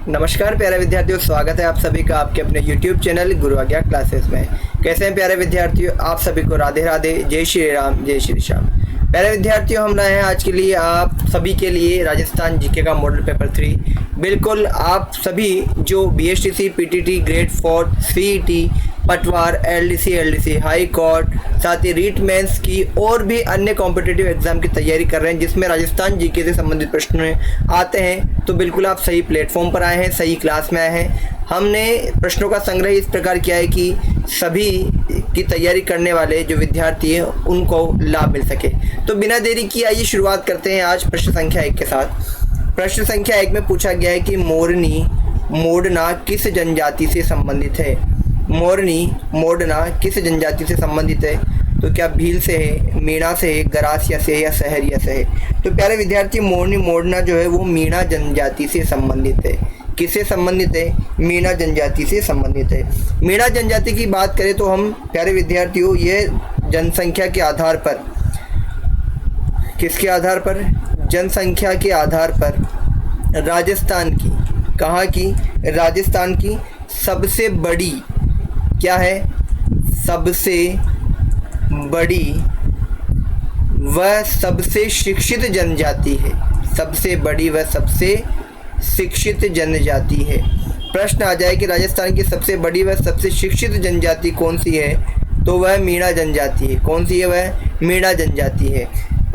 नमस्कार प्यारे विद्यार्थियों, स्वागत है आप सभी का आपके अपने YouTube चैनल गुरु आज्ञा क्लासेस में। कैसे हैं प्यारे विद्यार्थियों? आप सभी को राधे राधे, जय श्री राम, जय श्री श्याम। प्यारे विद्यार्थियों, हम लाए हैं आज के लिए आप सभी के लिए राजस्थान जीके का मॉडल पेपर 3। बिल्कुल आप सभी जो BSTC, PTT, ग्रेड 4, CET, पटवार, LDC, हाई कोर्ट, साथ ही रीट मेंस की और भी अन्य कॉम्पिटिटिव एग्जाम की तैयारी कर रहे हैं जिसमें राजस्थान जीके से संबंधित प्रश्न आते हैं, तो बिल्कुल आप सही प्लेटफॉर्म पर आए हैं, सही क्लास में आए हैं। हमने प्रश्नों का संग्रह इस प्रकार किया है कि सभी की तैयारी करने वाले जो विद्यार्थी हैं उनको लाभ मिल सके। तो बिना देरी की आइए शुरुआत करते हैं आज प्रश्न संख्या 1 के साथ। प्रश्न संख्या 1 में पूछा गया है कि मोरनी मोड़ना किस जनजाति से संबंधित है? मोरनी मोड़ना किस जनजाति से संबंधित है? तो क्या भील से है, मीणा से है, गरासिया से है या सहरिया से है? तो प्यारे विद्यार्थी, मोरनी मोड़ना जो है वो मीणा जनजाति से संबंधित है। किससे संबंधित है? मीणा जनजाति से संबंधित है। मीणा जनजाति की बात करें तो हम प्यारे विद्यार्थियों ये जनसंख्या के आधार पर, किसके आधार पर? जनसंख्या के आधार पर राजस्थान की, कहाँ की? राजस्थान की सबसे बड़ी, क्या है? सबसे बड़ी व सबसे शिक्षित जनजाति है। सबसे बड़ी व सबसे शिक्षित जनजाति है। प्रश्न आ जाए कि राजस्थान की सबसे बड़ी व सबसे शिक्षित जनजाति कौन सी है? तो वह मीणा जनजाति है। कौन सी है? वह मीणा जनजाति है।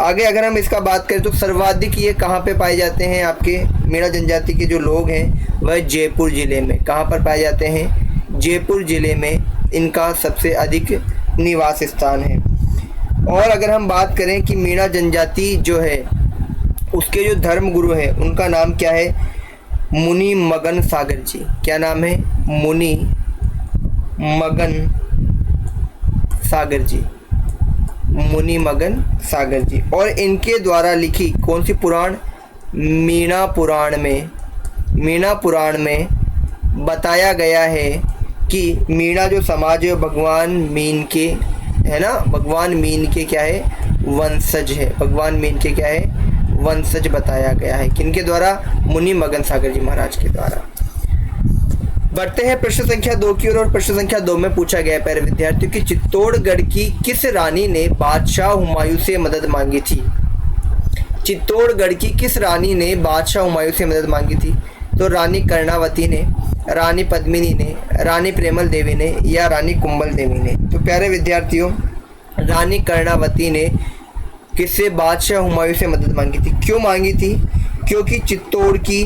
आगे अगर हम इसका बात करें तो सर्वाधिक ये कहाँ पे पाए जाते हैं? आपके मीणा जनजाति के जो लोग हैं वह जयपुर ज़िले में। कहाँ पर पाए जाते हैं? जयपुर ज़िले में इनका सबसे अधिक निवास स्थान है। और अगर हम बात करें कि मीणा जनजाति जो है उसके जो धर्म गुरु हैं उनका नाम क्या है? मुनि मगन सागर जी। क्या नाम है? मुनि मगन सागर जी। मुनि मगन सागर जी। और इनके द्वारा लिखी कौन सी पुराण? मीणा पुराण में, मीणा पुराण में बताया गया है कि मीणा जो समाज है भगवान मीन के, है ना, भगवान मीन के क्या है? वंशज है। भगवान मीन के क्या है? वंशज बताया गया है। किनके द्वारा? मुनि मगन सागर जी महाराज के द्वारा। बढ़ते हैं प्रश्न संख्या 2 की ओर। और प्रश्न संख्या 2 में पूछा गया प्यारे विद्यार्थियों कि चित्तौड़गढ़ की किस रानी ने बादशाह हुमायूं से मदद मांगी थी? चित्तौड़गढ़ की किस रानी ने बादशाह हुमायूं से मदद मांगी थी? तो रानी कर्णावती ने, रानी पद्मिनी ने, रानी प्रेमल देवी ने या रानी कुंभल देवी ने? तो प्यारे विद्यार्थियों, रानी कर्णावती ने किससे? बादशाह हुमायूं से मदद मांगी थी। क्यों मांगी थी? क्योंकि चित्तौड़ की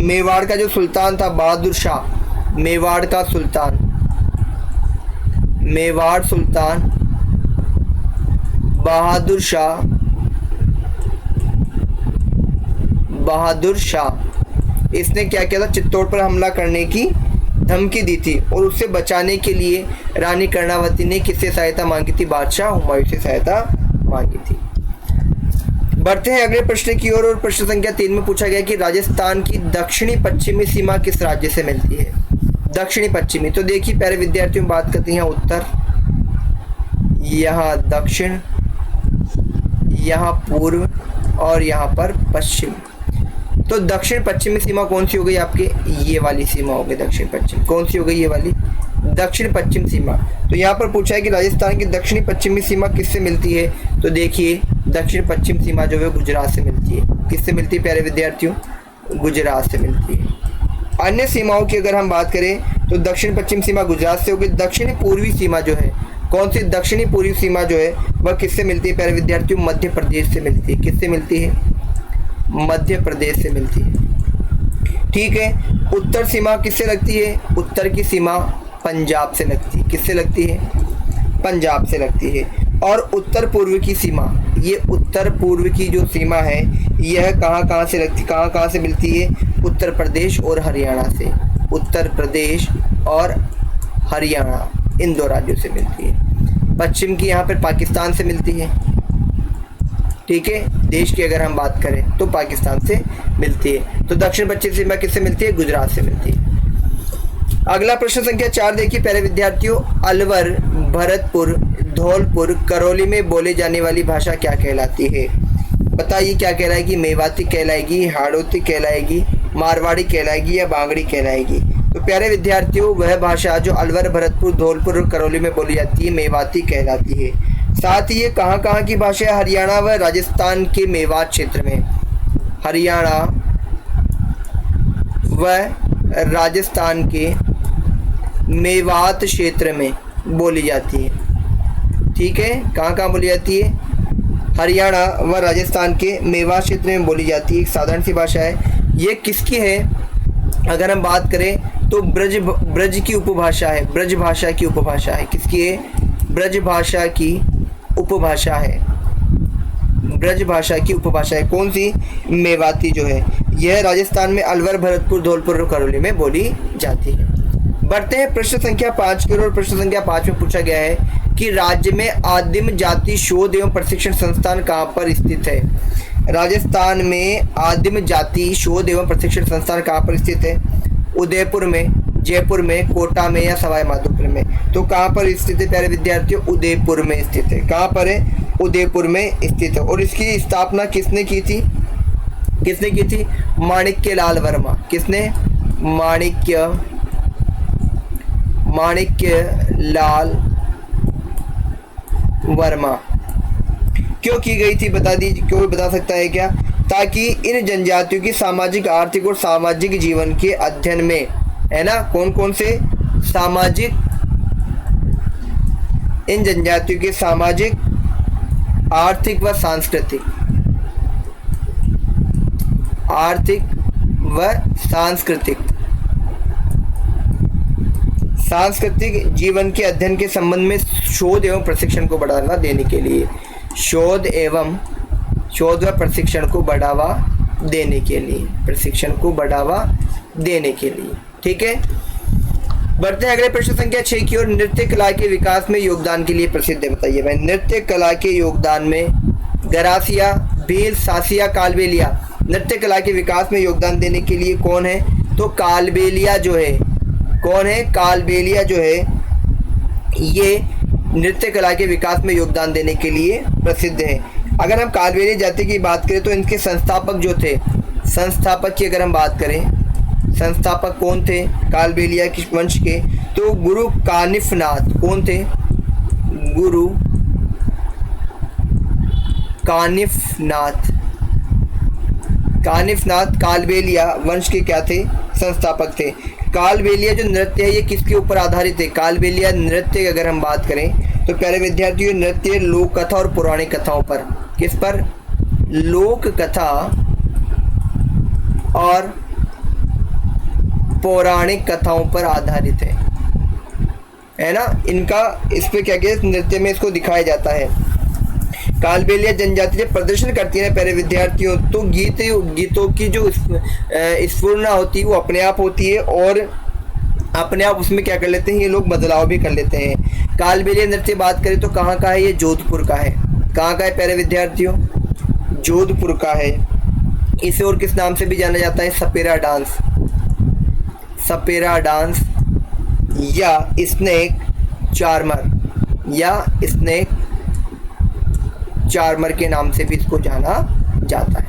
मेवाड़ का जो सुल्तान था बहादुर शाह, मेवाड़ का सुल्तान, मेवाड़ सुल्तान बहादुर शाह, बहादुर शाह इसने क्या किया था? चित्तौड़ पर हमला करने की धमकी दी थी और उससे बचाने के लिए रानी कर्णावती ने किससे सहायता मांगी थी? बादशाह हुमायूं से सहायता मांगी थी। बढ़ते हैं अगले प्रश्न की ओर। और प्रश्न संख्या 3 में पूछा गया कि राजस्थान की दक्षिणी पश्चिमी सीमा किस राज्य से मिलती है? दक्षिणी पश्चिमी, तो देखिए प्यारे विद्यार्थियों, बात करते हैं यहाँ उत्तर, यहाँ दक्षिण, यहाँ पूर्व और यहाँ पर पश्चिम। तो दक्षिण पश्चिमी सीमा कौन सी हो गई आपके? ये वाली सीमा हो गई दक्षिण पश्चिम। कौन सी हो गई? ये वाली दक्षिण पश्चिम सीमा। तो यहाँ पर पूछा है कि राजस्थान की दक्षिणी पश्चिमी सीमा किससे मिलती है? तो देखिए दक्षिण पश्चिम सीमा जो है गुजरात से मिलती है। किससे मिलती है प्यारे विद्यार्थियों? गुजरात से मिलती है। अन्य सीमाओं की अगर हम बात करें तो दक्षिण पश्चिम सीमा गुजरात से होगी। दक्षिणी पूर्वी सीमा जो है, कौन सी? दक्षिणी पूर्वी सीमा जो है वह किससे मिलती है प्यारे विद्यार्थियों? मध्य प्रदेश से मिलती है। किससे मिलती है? मध्य प्रदेश से मिलती है। ठीक है। उत्तर सीमा किससे लगती है? उत्तर की सीमा पंजाब से लगती है। किससे लगती है? पंजाब से लगती है। और उत्तर पूर्व की सीमा, ये उत्तर पूर्व की जो सीमा है यह कहाँ से लगती, कहाँ से मिलती है? उत्तर प्रदेश और हरियाणा से। उत्तर प्रदेश और हरियाणा इन दो राज्यों से मिलती है। पश्चिम की यहाँ पर पाकिस्तान से मिलती है। ठीक है। देश की अगर हम बात करें तो पाकिस्तान से मिलती है। तो दक्षिण पश्चिम सीमा किससे मिलती है? गुजरात से मिलती है। अगला प्रश्न संख्या 4 देखिए प्यारे विद्यार्थियों, अलवर, भरतपुर, धौलपुर, करौली में बोली जाने वाली भाषा क्या कहलाती है? बताइए क्या कहलाएगी? मेवाती कहलाएगी, हाड़ौती कहलाएगी, मारवाड़ी कहलाएगी या बांगड़ी कहलाएगी? तो प्यारे विद्यार्थियों, वह भाषा जो अलवर, भरतपुर, धौलपुर और करौली में बोली जाती है मेवाती कहलाती है। साथ ही ये कहाँ की भाषा है? हरियाणा व राजस्थान के मेवात क्षेत्र में, हरियाणा व राजस्थान के मेवात क्षेत्र में बोली जाती है। ठीक है, कहाँ बोली जाती है? हरियाणा व राजस्थान के मेवात क्षेत्र में बोली जाती है। एक साधारण सी भाषा है। ये किसकी है? अगर हम बात करें तो ब्रज की उपभाषा है। ब्रज भाषा की उपभाषा है। किसकी है? ब्रज भाषा की उपभाषा है। ब्रज भाषा की उपभाषा है। कौन सी? मेवाती जो है। यह राजस्थान में अलवर, भरतपुर, धौलपुर और करौली में बोली जाती है। बढ़ते हैं प्रश्न संख्या 5 की ओर। और प्रश्न संख्या 5 में पूछा गया है कि राज्य में आदिम जाति शोध एवं प्रशिक्षण संस्थान कहाँ पर स्थित है? राजस्थान में आदिम जाति शोध एवं प्रशिक्षण संस्थान कहाँ पर स्थित है? उदयपुर में, जयपुर में, कोटा में या सवाई माधोपुर में? तो कहाँ पर स्थित है प्यारे विद्यार्थियों? उदयपुर में स्थित है। कहाँ पर है? उदयपुर में स्थित है। और इसकी स्थापना किसने की थी? किसने की थी? माणिक्य लाल वर्मा। किसने? माणिक्य लाल वर्मा। क्यों की गई थी बता दीजिए, क्यों बता सकता है क्या? ताकि इन जनजातियों की सामाजिक, आर्थिक और सामाजिक जीवन के अध्ययन में, है ना, कौन कौन से सामाजिक, इन जनजातियों के सामाजिक, आर्थिक व सांस्कृतिक, आर्थिक व सांस्कृतिक जीवन के अध्ययन के संबंध में शोध एवं प्रशिक्षण को बढ़ावा देने के लिए, शोध व प्रशिक्षण को बढ़ावा देने के लिए, प्रशिक्षण को बढ़ावा देने के लिए। ठीक है, बढ़ते हैं अगले प्रश्न संख्या 6 की ओर। नृत्य कला के विकास में योगदान के लिए प्रसिद्ध है। बताइए भाई, नृत्य कला के योगदान में गरासिया, भील, सासिया, कालबेलिया नृत्य कला के विकास में योगदान देने के लिए कौन है? तो कालबेलिया जो है। कौन है? कालबेलिया जो है, ये नृत्य कला के विकास में योगदान देने के लिए प्रसिद्ध है। अगर हम कालबेलिया जाति की बात करें तो इनके संस्थापक जो थे, संस्थापक की अगर हम बात करें, संस्थापक कौन थे कालबेलिया के वंश के? तो गुरु कानिफनाथ। कौन थे? गुरु कानिफनाथ। कानिफनाथ कालबेलिया वंश के क्या थे? संस्थापक थे। कालबेलिया जो नृत्य है ये किसके ऊपर आधारित है? कालबेलिया नृत्य अगर हम बात करें तो प्यारे विद्यार्थियों, नृत्य लोक कथा और पौराणिक कथाओं पर, किस पर? लोक कथा और पौराणिक कथाओं पर आधारित है ना। इनका इस पे क्या क्या नृत्य में इसको दिखाया जाता है। कालबेलिया जनजाति जब प्रदर्शन करती है प्यारे विद्यार्थियों, तो गीतों की जो स्फुरना होती है वो अपने आप होती है और अपने आप उसमें क्या कर लेते हैं ये लोग, बदलाव भी कर लेते हैं। कालबेलिया नृत्य बात करें तो कहाँ का है? ये जोधपुर का है। कहाँ का है प्यारे विद्यार्थियों? जोधपुर का है। इसे और किस नाम से भी जाना जाता है? सपेरा डांस, सपेरा डांस या स्नेक चार्मर, या स्नेक चार्मर के नाम से भी इसको जाना जाता है।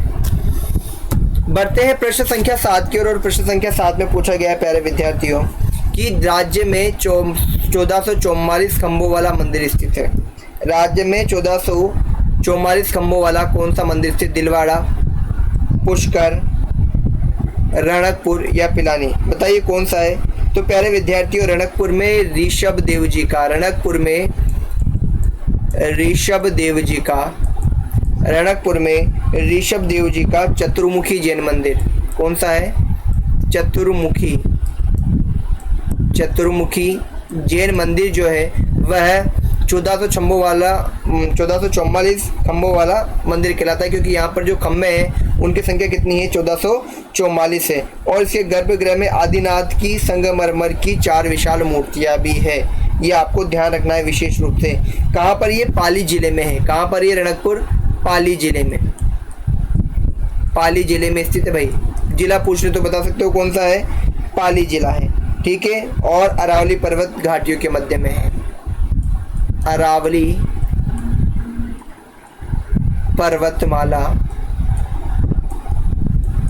बढ़ते हैं प्रश्न संख्या 7 की ओर। और प्रश्न संख्या 7 में पूछा गया है प्यारे विद्यार्थियों कि राज्य में 1444 खंभों वाला मंदिर स्थित है। राज्य में 1444 खंभों वाला कौन सा मंदिर स्थित? दिलवाड़ा, पुष्कर, रणकपुर या पिलानी? बताइए कौन सा है? तो प्यारे विद्यार्थियों, रणकपुर में ऋषभ देव जी का, रणकपुर में ऋषभ देव जी का, रणकपुर में ऋषभ देव जी का चतुर्मुखी जैन मंदिर कौन सा है? चतुर्मुखी जैन मंदिर जो है वह 1444 खम्भों वाला मंदिर कहलाता है, क्योंकि यहाँ पर जो खम्भे हैं उनकी संख्या कितनी है? 1444 है। और इसके गर्भगृह में आदिनाथ की संगमरमर की 4 विशाल मूर्तियाँ भी है। ये आपको ध्यान रखना है विशेष रूप से। कहाँ पर? ये पाली जिले में है। कहाँ पर? ये रणकपुर पाली जिले में, पाली जिले में स्थित है। भाई जिला पूछ रहे तो बता सकते हो कौन सा है? पाली जिला है। ठीक है, और अरावली पर्वत घाटियों के मध्य में है। अरावली पर्वतमाला,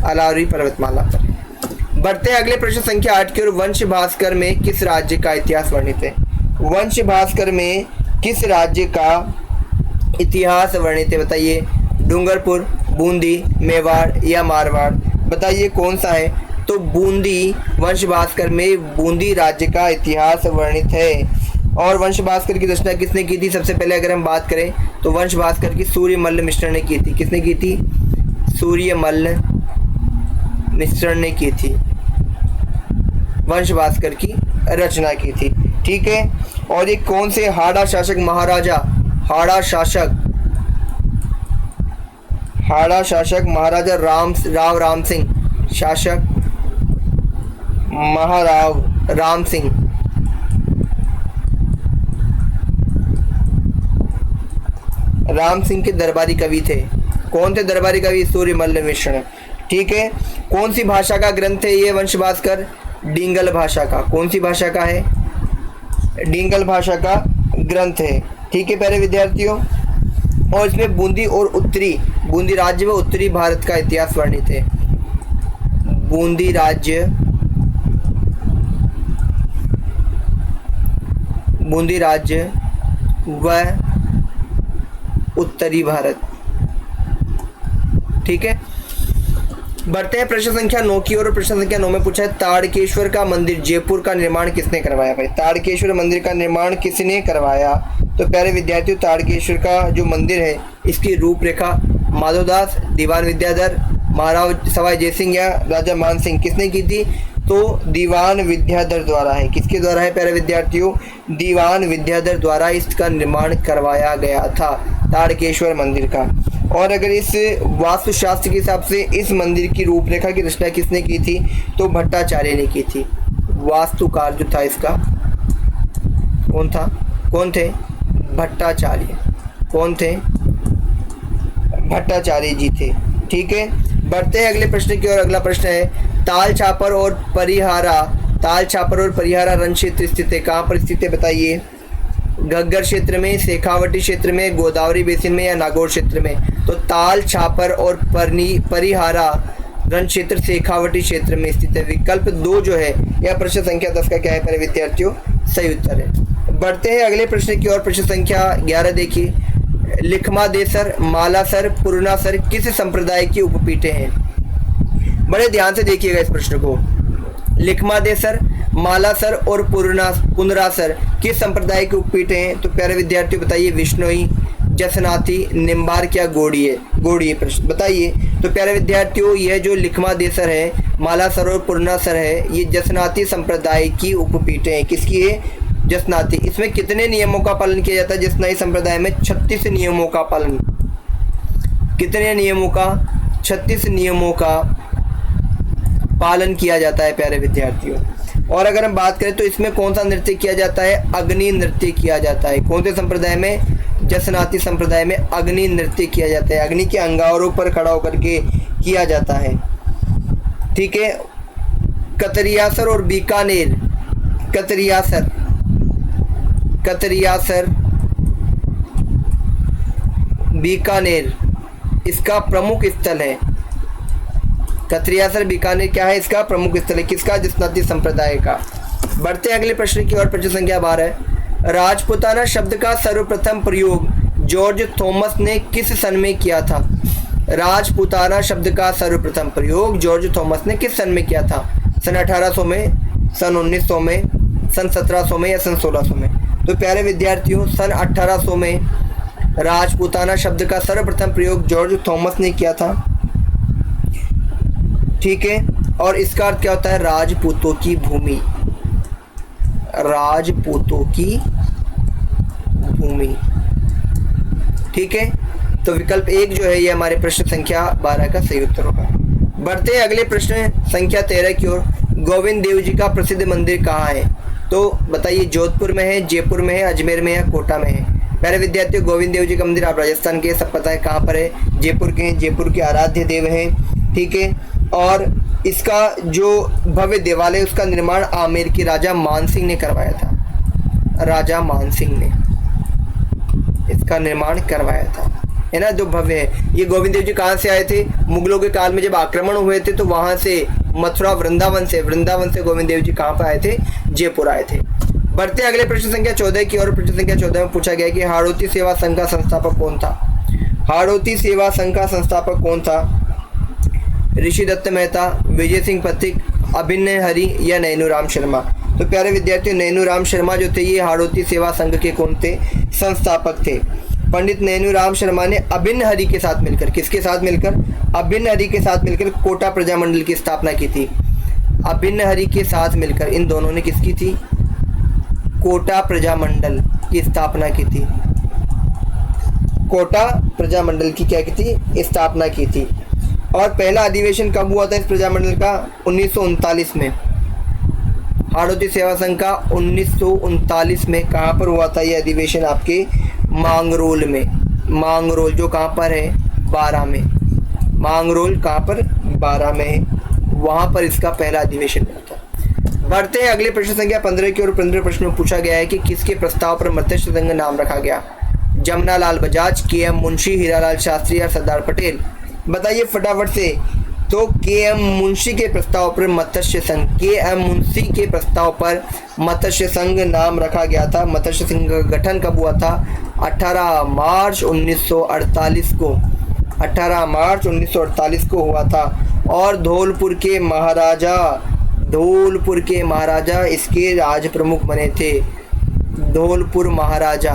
अरावली पर्वतमाला पर है। बढ़ते हैं अगले प्रश्न संख्या 8 की ओर। वंश भास्कर में किस राज्य का इतिहास वर्णित है? वंश भास्कर में किस राज्य का इतिहास वर्णित है? बताइए। डूंगरपुर, बूंदी, मेवाड़ या मारवाड़? बताइए कौन सा है? तो बूंदी, वंश भास्कर में बूंदी राज्य का इतिहास वर्णित है। और वंश भास्कर की रचना किसने की थी? सबसे पहले अगर हम बात करें तो वंश भास्कर की सूर्यमल्ल मिश्र ने की थी। किसने की थी? सूर्यमल्ल मिश्र ने की थी, वंश भास्कर की रचना की थी। ठीक है। और ये कौन से हाड़ा शासक महाराजा, हाड़ा शासक महाराजा राव राम सिंह, शासक महाराव राम सिंह, राम सिंह के दरबारी कवि थे। कौन थे दरबारी कवि? सूर्यमल्ल मिश्र। ठीक है। कौन सी भाषा का ग्रंथ है ये वंश भास्कर? डिंगल भाषा का। कौन सी भाषा का है? डिंगल भाषा का ग्रंथ है। ठीक है प्यारे विद्यार्थियों। और इसमें बूंदी राज्य व उत्तरी भारत का इतिहास वर्णित है। बूंदी राज्य व उत्तरी भारत। ठीक है। बढ़ते हैं प्रश्न संख्या 9 की ओर। प्रश्न संख्या 9 में पूछा है ताड़केश्वर का मंदिर जयपुर का निर्माण किसने करवाया? भाई ताड़केश्वर मंदिर का निर्माण किसने करवाया? तो प्यारे विद्यार्थियों, ताड़केश्वर का जो मंदिर है इसकी रूपरेखा माधवदास, दीवान विद्याधर, महाराज सवाई जयसिंह या राजा मान सिंह, किसने की थी? तो दीवान विद्याधर द्वारा है। किसके द्वारा है प्यारे विद्यार्थियों? दीवान विद्याधर द्वारा इसका निर्माण करवाया गया था, ताड़केश्वर मंदिर का। और अगर इस वास्तुशास्त्र के हिसाब से इस मंदिर की रूपरेखा की रचना किसने की थी? तो भट्टाचार्य ने की थी। वास्तुकार जो था इसका कौन थे? भट्टाचार्य। कौन थे? भट्टाचार्य जी थे। ठीक है। बढ़ते हैं अगले प्रश्न की ओर। अगला प्रश्न है ताल छापर और परिहारा रण क्षेत्र स्थित है। कहाँ पर स्थित है? बताइए। घग्गर क्षेत्र में, शेखावटी क्षेत्र में, गोदावरी बेसिन में या नागौर क्षेत्र में? तो ताल छापर और परिहारा रण क्षेत्र शेखावटी क्षेत्र में स्थित है। विकल्प 2 जो है यह प्रश्न संख्या 10 का क्या है प्यारे विद्यार्थियों? सही उत्तर है। बढ़ते हैं अगले प्रश्न की ओर। प्रश्न संख्या 11 देखिए। लिखमादेसर, मालासर, पुरनासर किस संप्रदाय की उपपीठें हैं? बड़े ध्यान से देखिएगा इस प्रश्न को। लिखमादेसर, मालासर और पुनरासर किस संप्रदाय की उपपीठें हैं? तो प्यारे विद्यार्थियों बताइए। विष्णोई, जसनाथी, निम्बार्क या गोड़िए प्रश्न बताइए। तो प्यारे विद्यार्थियों, यह जो लिखमादेसर है, मालासर और पुरनासर है, ये जसनाती संप्रदाय की उपपीठें हैं। किसकी है? जसनाती। इसमें कितने नियमों का पालन किया जाता है? जसनाती संप्रदाय में 36 नियमों का पालन। कितने नियमों का? 36 नियमों का पालन किया जाता है प्यारे विद्यार्थियों। और अगर हम बात करें तो इसमें कौन सा नृत्य किया जाता है? अग्नि नृत्य किया जाता है। कौन से संप्रदाय में? जसनाती संप्रदाय में अग्नि नृत्य किया जाता है। अग्नि के अंगारों पर खड़ा होकर के किया जाता है। ठीक है। कतरियासर और बीकानेर, कतरियासर बीकानेर इसका प्रमुख स्थल है। कतरियासर बीकानेर क्या है? इसका प्रमुख स्थल है। किसका? जसनाती संप्रदाय का। बढ़ते अगले प्रश्न की ओर। प्रश्न संख्या 12। राजपूताना शब्द का सर्वप्रथम प्रयोग जॉर्ज थॉमस ने किस सन में किया था? राजपूताना शब्द का सर्वप्रथम प्रयोग जॉर्ज थॉमस ने किस सन में किया था? सन 1800 में, सन 1900 में, सन 1700 में या सन 1600 में? तो प्यारे विद्यार्थियों, सन 1800 में राजपूताना शब्द का सर्वप्रथम प्रयोग जॉर्ज थॉमस ने किया था। ठीक है। और इसका अर्थ क्या होता है? राजपूतों की भूमि। राजपूतों की भूमि। ठीक है। तो विकल्प 1 जो है ये हमारे प्रश्न संख्या 12 का सही उत्तर होगा। बढ़ते हैं अगले प्रश्न संख्या 13 की ओर। गोविंद देव जी का प्रसिद्ध मंदिर कहाँ है? तो बताइए। जोधपुर में है, जयपुर में है, अजमेर में है, कोटा में है? प्यारे विद्यार्थियों, गोविंद देव जी का मंदिर आप राजस्थान के, सब पता है कहाँ पर है? जयपुर के हैं। जयपुर के आराध्य देव हैं। ठीक है। और इसका जो भव्य देवालय है उसका निर्माण आमेर के राजा मानसिंह ने करवाया था। राजा मानसिंह ने इसका निर्माण करवाया था, है ना, जो भव्य है। ये गोविंद देव जी कहाँ से आए थे? मुगलों के काल में जब आक्रमण हुए थे तो वहाँ से मथुरा वृंदावन से गोविंद देव जी कहाँ पर आए थे? जयपुर आए थे। बढ़ते अगले प्रश्न संख्या 14 की ओर। प्रश्न संख्या 14 में पूछा गया कि हाड़ौती सेवा संघ का संस्थापक कौन था? हाड़ौती सेवा संघ का संस्थापक कौन था? ऋषि दत्त मेहता, विजय सिंह पथिक, अभिनय हरि या नैनूराम शर्मा? तो प्यारे विद्यार्थियों, नैनूराम शर्मा जो थे ये हाड़ौती सेवा संघ के कौन थे? संस्थापक थे। पंडित नैनूराम शर्मा ने अभिन्न हरि के साथ मिलकर, किसके साथ मिलकर? अभिन्न हरि के साथ मिलकर कोटा प्रजामंडल की स्थापना की थी। अभिन्न हरि के साथ मिलकर इन दोनों ने किसकी थी? कोटा प्रजामंडल की स्थापना की थी। कोटा प्रजामंडल की क्या की थी? स्थापना की थी। और पहला अधिवेशन कब हुआ था इस प्रजामंडल का? 1939 में। हाड़ौती सेवा संघ का 1939 में कहाँ पर हुआ था ये अधिवेशन? आपके मांगरोल में। मांगरोल जो कहाँ पर है? बारां में। मांगरोल कहाँ पर? बारां में है, वहाँ पर इसका पहला अधिवेशन हुआ था। बढ़ते हैं अगले प्रश्न संख्या 15 की ओर। 15 प्रश्न में पूछा गया है कि किसके प्रस्ताव पर मत्स्य संघ नाम रखा गया? जमनालाल बजाज, के.एम. मुंशी, हीरालाल शास्त्री या सरदार पटेल? बताइए फटाफट से। तो के.एम. मुंशी के प्रस्ताव पर मत्स्य संघ, के.एम. मुंशी के प्रस्ताव पर मत्स्य संघ नाम रखा गया था। मत्स्य संघ का गठन कब हुआ था? 18 मार्च 1948 को। 18 मार्च 1948 को हुआ था। और धौलपुर के महाराजा इसके राज प्रमुख बने थे। धौलपुर महाराजा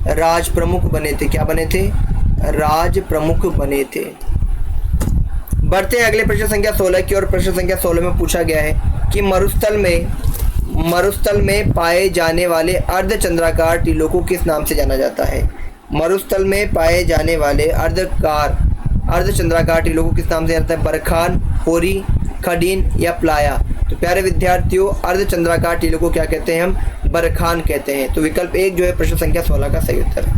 राज प्रमुख बने थे। क्या बने थे? राज प्रमुख बने थे। बढ़ते हैं अगले प्रश्न संख्या 16 की ओर। प्रश्न संख्या 16 में पूछा गया है कि मरुस्थल में पाए जाने वाले अर्धचंद्राकार टीलों को किस नाम से जाना जाता है? मरुस्थल में पाए जाने वाले अर्धचंद्राकार टीलों को किस नाम से जाता है? बरखान, होरी, खडीन या प्लाया? तो प्यारे विद्यार्थियों, अर्धचंद्राकार टीलों को क्या कहते हैं? हम बरखान कहते हैं। तो विकल्प 1 जो है प्रश्न संख्या 16 का सही उत्तर है।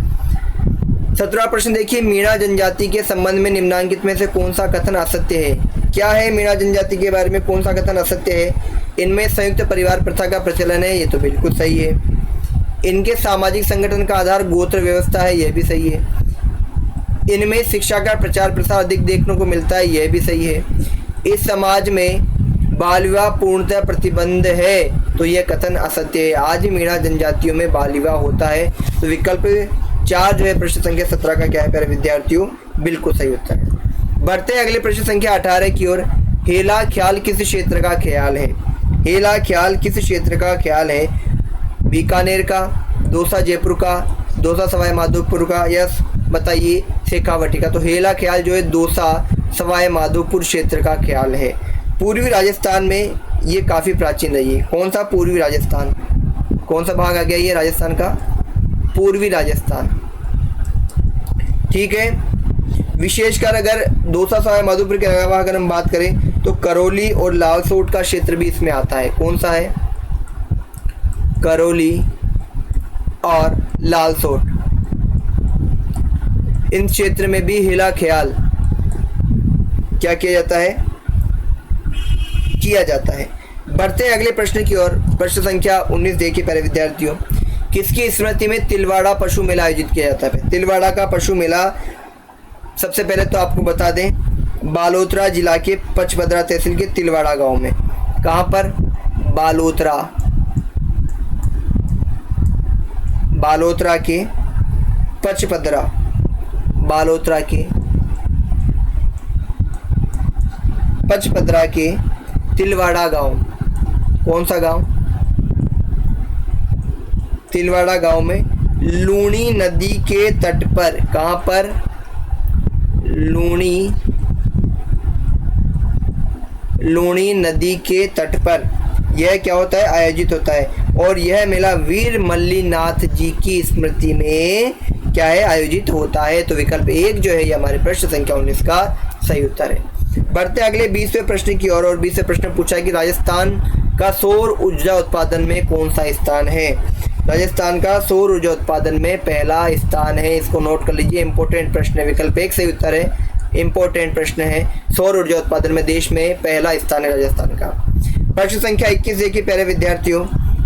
17वां प्रश्न देखिए, मीणा जनजाति के संबंध में निम्नलिखित में से कौन सा कथन असत्य है? क्या है मीणा जनजाति के बारे में? कौन सा कथन असत्य है? इनमें संयुक्त परिवार प्रथा का प्रचलन है, ये तो बिल्कुल सही है। इनके सामाजिक संगठन का आधार गोत्र व्यवस्था है, यह भी सही है। इनमें शिक्षा का प्रचार प्रसार अधिक देखने को मिलता है, यह भी सही है। इस समाज में बाल विवाह पूर्णतः प्रतिबंध है, तो यह कथन असत्य है। आज भी मीणा जनजातियों में बाल विवाह होता है। तो विकल्प 4 जो है प्रश्न संख्या 17 का क्या है प्यारे विद्यार्थियों? बिल्कुल सही उत्तर है। बढ़ते हैं अगले प्रश्न संख्या 18 की ओर। हेला ख्याल किस क्षेत्र का ख्याल है? हेला ख्याल किस क्षेत्र का ख्याल है? बीकानेर का, दौसा जयपुर का, दौसा सवाई माधोपुर का, यस बताइए शेखावटी का? तो हेला ख्याल जो है दौसा सवाई माधोपुर क्षेत्र का ख्याल है। पूर्वी राजस्थान में ये काफ़ी प्राचीन रही है। कौन सा पूर्वी राजस्थान? कौन सा भाग आ गया ये राजस्थान का? पूर्वी राजस्थान। ठीक है। विशेषकर अगर दौसा सवाई माधोपुर के अलावा अगर हम बात करें तो करौली और लालसोट का क्षेत्र भी इसमें आता है। कौन सा है? करौली और लालसोट, इन क्षेत्र में भी हेला ख्याल क्या किया जाता है? किया जाता है। बढ़ते हैं अगले प्रश्न की ओर। प्रश्न संख्या 19 देखिए प्यारे विद्यार्थियों। किसकी स्मृति में तिलवाड़ा पशु मेला आयोजित किया जाता है? तिलवाड़ा का पशु मेला सबसे पहले तो आपको बता दें, बालोतरा जिला के पचपदरा तहसील के तिलवाड़ा गांव में। कहां पर? बालोतरा के पचपदरा, बालोतरा के पचपदरा के तिलवाड़ा गांव। कौन सा गांव? तिलवाड़ा गांव में लूणी नदी के तट पर। कहां पर? लूणी नदी के तट पर यह क्या होता है? आयोजित होता है। और यह मेला वीर मल्लीनाथ जी की स्मृति में क्या है? आयोजित होता है। तो विकल्प 1 जो है ये हमारे प्रश्न संख्या 19 का सही उत्तर है। बढ़ते अगले 20वें प्रश्न की ओर। और 20वें प्रश्न पूछा है कि राजस्थान का सौर ऊर्जा उत्पादन में कौन सा स्थान है? राजस्थान का सौर ऊर्जा उत्पादन में पहला स्थान है। इसको नोट कर लीजिए, इंपॉर्टेंट प्रश्न है। विकल्प 1 सही उत्तर है, इंपॉर्टेंट प्रश्न है। सौर ऊर्जा उत्पादन में देश में पहला स्थान है राजस्थान का। प्रश्न संख्या 21 देखिए प्यारे विद्यार्थियों।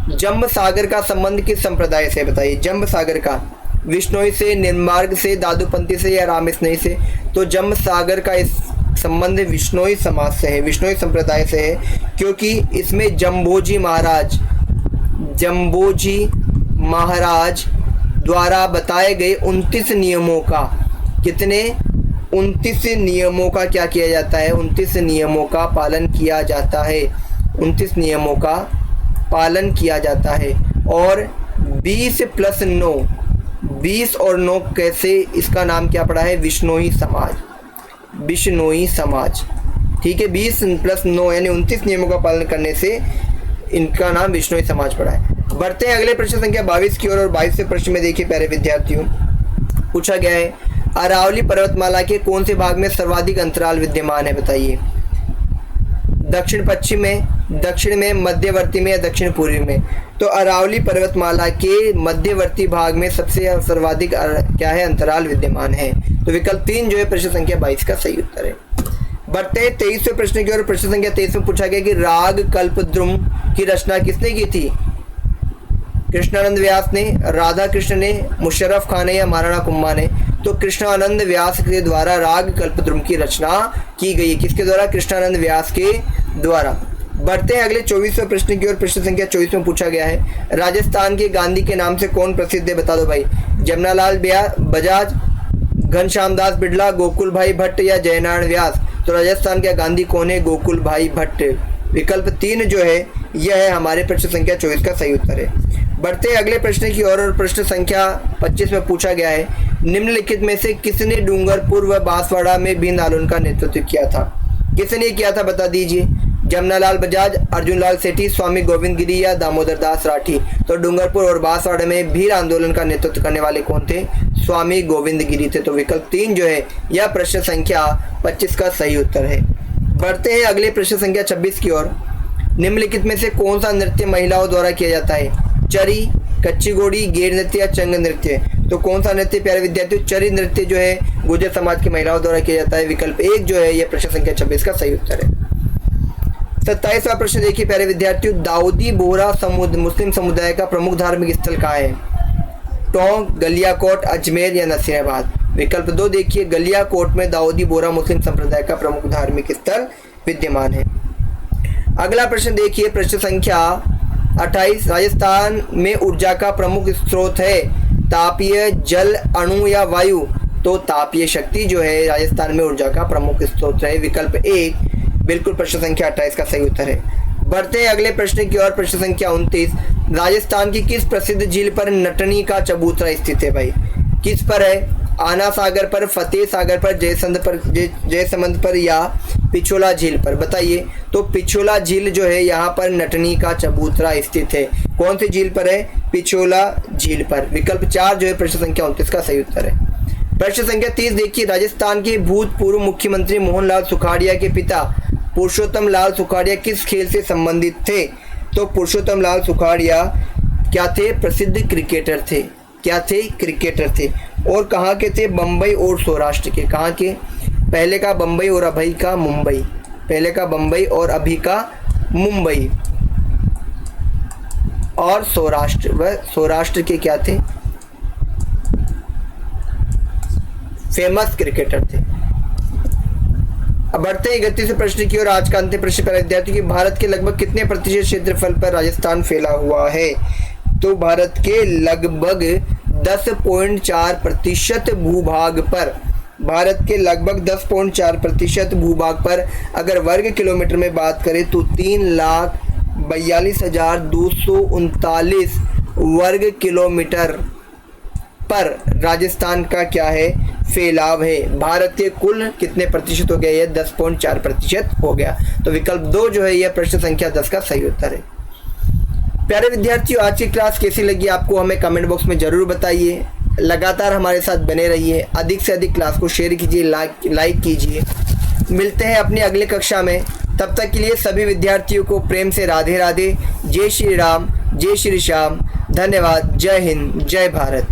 जंब सागर का संबंध किस संप्रदाय से? बताइए। जंब सागर का विष्णोई से, निर्मार्ग से, दादूपंथी से या रामस्नेही से? तो जम सागर का इस संबंध विष्णोई समाज से है, विष्णोई संप्रदाय से है, क्योंकि इसमें जम्बोजी महाराज द्वारा बताए गए 29 नियमों का, कितने 29 नियमों का क्या किया जाता है? 29 नियमों का पालन किया जाता है, 29 नियमों का पालन किया जाता है। और 20 + 9, 20 और 9 कैसे, इसका नाम क्या पड़ा है? विष्णोई समाज, विष्णोई समाज। ठीक है, 20 + 9 यानी 29 नियमों का पालन करने से इनका नाम विष्णोई समाज पड़ा है। बढ़ते हैं अगले प्रश्न संख्या 22 की ओर। और 22वें प्रश्न में देखिए प्यारे विद्यार्थियों, पूछा गया है अरावली पर्वतमाला के कौन से भाग में सर्वाधिक अंतराल विद्यमान है? बताइए। दक्षिण पश्चिम में, दक्षिण में, मध्यवर्ती में या दक्षिण पूर्वी में? तो अरावली पर्वतमाला के मध्यवर्ती भाग में सबसे सर्वाधिक क्या है? अंतराल विद्यमान है। तो विकल्प 3 जो है प्रश्न संख्या 22 का सही उत्तर है। बढ़ते हैं 23वें प्रश्न की ओर। प्रश्न संख्या 23 में पूछा गया कि राग कल्पद्रुम की रचना किसने की थी? कृष्णानंद व्यास ने, राधा कृष्ण ने, मुशर्रफ खान ने या महाराणा कुम्भा ने? तो कृष्णानंद व्यास के द्वारा राग कल्पद्रुम की रचना की गई है। किसके द्वारा? कृष्णानंद व्यास के द्वारा। बढ़ते हैं अगले 24वें प्रश्न की ओर। प्रश्न संख्या 24 में पूछा गया है राजस्थान के गांधी के नाम से कौन प्रसिद्ध है? बता दो भाई। जमनालाल बजाज, घनश्याम दास बिड़ला, गोकुल भाई भट्ट या जयनारायण व्यास? तो राजस्थान के गांधी कौन है? गोकुल भाई भट्ट। विकल्प 3 जो है यह है हमारे प्रश्न संख्या 24 का सही उत्तर है। बढ़ते अगले प्रश्न की ओर। और प्रश्न संख्या 25 में पूछा गया है निम्नलिखित में से किसने डूंगरपुर व बांसवाड़ा में भिन्न आंदोलन का नेतृत्व किया था? किसने किया था बता दीजिए। जमनालाल बजाज, अर्जुन लाल सेठी, स्वामी गोविंद गिरी या दामोदर दास राठी? तो डूंगरपुर और बांसवाड़ा में भीड़ आंदोलन का नेतृत्व करने वाले कौन थे? स्वामी गोविंद गिरी थे। तो विकल्प 3 जो है यह प्रश्न संख्या 25 का सही उत्तर है। बढ़ते हैं अगले प्रश्न संख्या 26 की ओर। निम्नलिखित में से कौन सा नृत्य महिलाओं द्वारा किया जाता है? चरी, कच्ची घोड़ी, गेर नृत्य या चंग नृत्य? तो कौन सा नृत्य प्यारे विद्यार्थियों? चरी नृत्य जो है गुर्जर समाज की महिलाओं द्वारा किया जाता है। विकल्प 1 जो है यह प्रश्न संख्या 26 का सही उत्तर है। 27वां प्रश्न देखिए प्यारे विद्यार्थियों, दाऊदी बोहरा मुस्लिम समुदाय का प्रमुख धार्मिक स्थल कहाँ है? टोंक, गलियाकोट, अजमेर या नसीराबाद? विकल्प 2 देखिए, गलियाकोट में दाऊदी बोहरा मुस्लिम संप्रदाय का प्रमुख धार्मिक स्थल विद्यमान है। अगला प्रश्न देखिए प्रश्न संख्या 28, राजस्थान में ऊर्जा का प्रमुख स्रोत है तापीय, जल, अणु या वायु? तो तापीय शक्ति जो है राजस्थान में ऊर्जा का प्रमुख स्रोत है। विकल्प 1 बिल्कुल प्रश्न संख्या 28 का सही उत्तर है। बढ़ते हैं अगले प्रश्न की ओर। प्रश्न संख्या 29, राजस्थान की किस प्रसिद्ध झील पर नटनी का चबूतरा स्थित है भाई? किस पर है? आना सागर पर, फतेह सागर पर, जयसमंद पर या पिछोला झील पर? बताइए। तो पिछोला झील जो है यहाँ पर नटनी का चबूतरा स्थित है। कौन सी झील पर है? पिछोला झील पर। विकल्प 4 जो है प्रश्न संख्या 29 का सही उत्तर है। प्रश्न संख्या 30 देखिए, राजस्थान के भूतपूर्व मुख्यमंत्री मोहनलाल सुखाड़िया के पिता पुरुषोत्तम लाल सुखाड़िया किस खेल से संबंधित थे? तो पुरुषोत्तम लाल सुखाड़िया क्या थे? प्रसिद्ध क्रिकेटर थे। क्या थे? क्रिकेटर थे। और कहाँ के थे? बम्बई और सौराष्ट्र के। कहाँ के? पहले का बम्बई और अभी का मुंबई। पहले का बम्बई और अभी का मुंबई। और सौराष्ट्र, वह सौराष्ट्र के क्या थे? फेमस क्रिकेटर थे। अब बढ़ते हैं गति से प्रश्न की ओर। आज का अंतिम प्रश्न पर विद्यार्थियों की भारत के लगभग कितने प्रतिशत क्षेत्रफल पर राजस्थान फैला हुआ है? तो भारत के लगभग 10.4% भूभाग पर, भारत के लगभग 10.4% भूभाग पर अगर वर्ग किलोमीटर में बात करें तो 3,42,239 वर्ग किलोमीटर पर राजस्थान का क्या है? फैलाव है। भारत के कुल कितने प्रतिशत हो गया? यह 10.4% हो गया। तो विकल्प 2 जो है यह प्रश्न संख्या 10 का सही उत्तर है। प्यारे विद्यार्थियों, आज की क्लास कैसी लगी आपको हमें कमेंट बॉक्स में ज़रूर बताइए। लगातार हमारे साथ बने रहिए, अधिक से अधिक क्लास को शेयर कीजिए, लाइक कीजिए। मिलते हैं अपनी अगली कक्षा में। तब तक के लिए सभी विद्यार्थियों को प्रेम से राधे राधे, जय श्री राम, जय श्री श्याम। धन्यवाद। जय हिंद, जय भारत।